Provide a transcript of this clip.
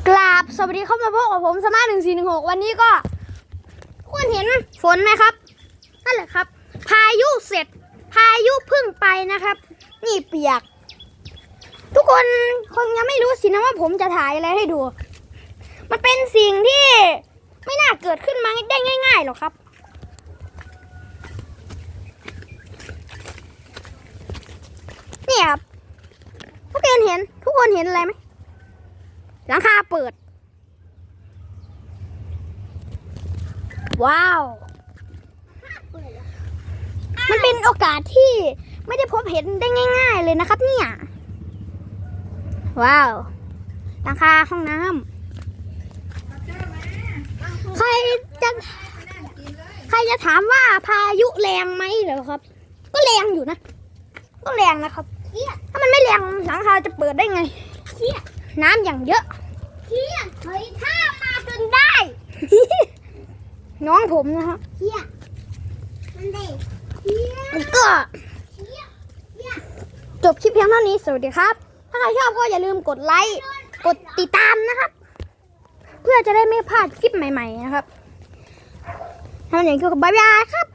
กราบสวัสดีครับมาพบกับผมสมาร์ท1416วันนี้ก็ทุกคนเห็นฝนไหมครับนั่นแหละครับพายุเสร็จพายุเพิ่งไปนะครับนี่เปียกทุกคนคงยังไม่รู้สินะว่าผมจะถ่ายอะไรให้ดูมันเป็นสิ่งที่ไม่น่าเกิดขึ้นมาได้ง่ายๆหรอกครับนี่ครับทุกคนเห็นอะไรไหมหลังคาเปิดว้าวมันเป็นโอกาสที่ไม่ได้พบเห็นได้ง่ายๆเลยนะครับเนี่ยว้าวหลังคาห้องน้ำใครจะถามว่าพายุแรงไหมเหรอครับก็แรงอยู่นะก็แรงนะครับถ้ามันไม่แรงหลังคาจะเปิดได้ไงน้ำอย่างเยอะเฮ้ยถ้ามาจนได้ น้องผมนะฮะก็จบคลิปเพียงเท่านี้สวัสดีครับถ้าใครชอบก็อย่าลืมกดไลค์กดติดตามนะครับเพื่อจะได้ไม่พลาดคลิปใหม่ๆนะครับทำอย่างนี้ก็บ๊ายบายครับ